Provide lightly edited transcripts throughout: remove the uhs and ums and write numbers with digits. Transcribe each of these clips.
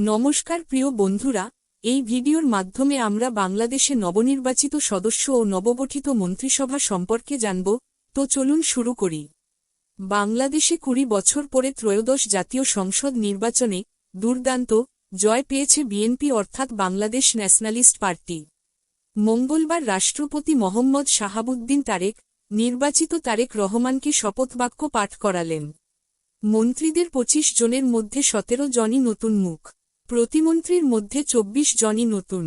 নমস্কার প্রিয় বন্ধুরা, এই ভিডিওর মাধ্যমে আমরা বাংলাদেশে নবনির্বাচিত সদস্য ও নবগঠিত মন্ত্রিসভা সম্পর্কে জানব। তো চলুন শুরু করি। বাংলাদেশে ২০ বছর পরে ত্রয়োদশ জাতীয় সংসদ নির্বাচনে দুর্দান্ত জয় পেয়েছে বিএনপি অর্থাৎ বাংলাদেশ ন্যাশনালিস্ট পার্টি। মঙ্গলবার রাষ্ট্রপতি মোহাম্মদ শাহাবুদ্দিন তারেক নির্বাচিত তারেক রহমানকে শপথবাক্য পাঠ করালেন। মন্ত্রীদের ২৫ জনের মধ্যে ১৭ জনই নতুন মুখ, প্রতিমন্ত্রীর মধ্যে ২৪ জনই নতুন।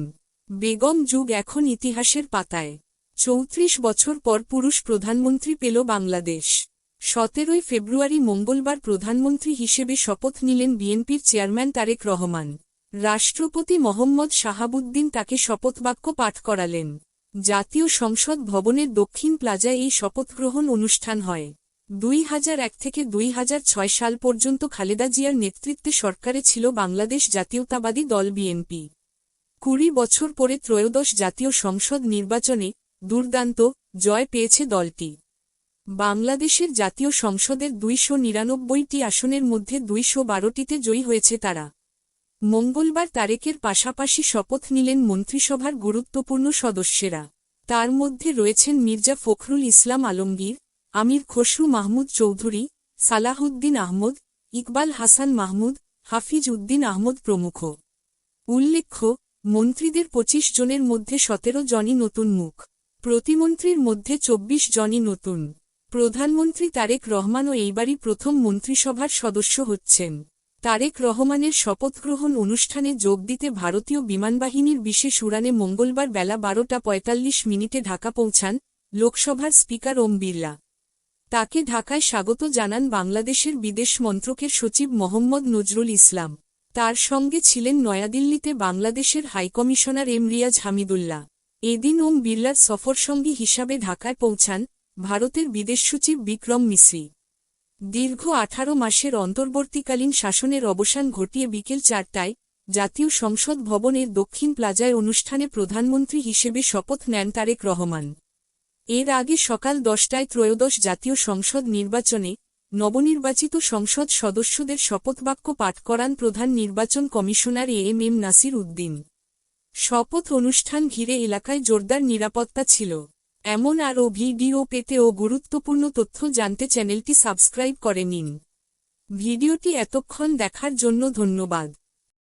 বেগম যুগ এখন ইতিহাসের পাতায়। ৩৪ বছর পর পুরুষ প্রধানমন্ত্রী পেল বাংলাদেশ। ১৭ই ফেব্রুয়ারি মঙ্গলবার প্রধানমন্ত্রী হিসেবে শপথ নিলেন বিএনপির চেয়ারম্যান তারেক রহমান। রাষ্ট্রপতি মোহাম্মদ শাহাবুদ্দিন তাকে শপথবাক্য পাঠ করালেন। জাতীয় সংসদ ভবনের দক্ষিণ প্লাজায় এই শপথগ্রহণ অনুষ্ঠান হয়। ২০০১ থেকে ২০০৬ সাল পর্যন্ত খালেদা জিয়ার নেতৃত্বে সরকারে ছিল বাংলাদেশ জাতীয়তাবাদী দল বিএনপি। ২০ বছর পরে ত্রয়োদশ জাতীয় সংসদ নির্বাচনে দুর্দান্ত জয় পেয়েছে দলটি। বাংলাদেশের জাতীয় সংসদের ২৯৯টি আসনের মধ্যে ২১২টিতে জয়ী হয়েছে তারা। মঙ্গলবার তারেকের পাশাপাশি শপথ নিলেন মন্ত্রিসভার গুরুত্বপূর্ণ সদস্যেরা। তার মধ্যে রয়েছেন মির্জা ফখরুল ইসলাম আলমগীর, আমির খসরু মাহমুদ চৌধুরী, সালাহউদ্দিন আহমদ, ইকবাল হাসান মাহমুদ, হাফিজ উদ্দিন আহমদ প্রমুখ। উল্লেখ্য, মন্ত্রীদের ২৫ জনের মধ্যে ১৭ জনই নতুন মুখ, প্রতিমন্ত্রীর মধ্যে ২৪ জনই নতুন। প্রধানমন্ত্রী তারেক রহমানও এইবারই প্রথম মন্ত্রিসভার সদস্য হচ্ছেন। তারেক রহমানের শপথগ্রহণ অনুষ্ঠানে যোগ দিতে ভারতীয় বিমানবাহিনীর বিশেষ উড়ানে মঙ্গলবার বেলা ১২টা ৪৫ মিনিটে ঢাকা পৌঁছান লোকসভার স্পিকার ওম বিড়লা। তাকে ঢাকায় স্বাগত জানান বাংলাদেশের বিদেশ মন্ত্রকের সচিব মোহাম্মদ নজরুল ইসলাম। তার সঙ্গে ছিলেন নয়াদিল্লিতে বাংলাদেশের হাইকমিশনার এম রিয়াজ হামিদুল্লাহ। এদিন ওম বিড়লার সফরসঙ্গী হিসাবে ঢাকায় পৌঁছান ভারতের বিদেশ সচিব বিক্রম মিশ্রি। দীর্ঘ ১৮ মাসের অন্তর্বর্তীকালীন শাসনের অবসান ঘটিয়ে বিকেল ৪টায় জাতীয় সংসদ ভবনের দক্ষিণ প্লাজায় অনুষ্ঠানে প্রধানমন্ত্রী হিসেবে শপথ নেন তারেক রহমান। এর আগে সকাল ১০টায় ত্রয়োদশ জাতীয় সংসদ নির্বাচনে নবনির্বাচিত সংসদ সদস্যদের শপথবাক্য পাঠ করান প্রধান নির্বাচন কমিশনার এএমএম নাসির উদ্দিন। শপথ অনুষ্ঠান ঘিরে এলাকায় জোরদার নিরাপত্তা ছিল। এমন আরও ভিডিও পেতে ও গুরুত্বপূর্ণ তথ্য জানতে চ্যানেলটি সাবস্ক্রাইব করে নিন। ভিডিওটি এতক্ষণ দেখার জন্য ধন্যবাদ।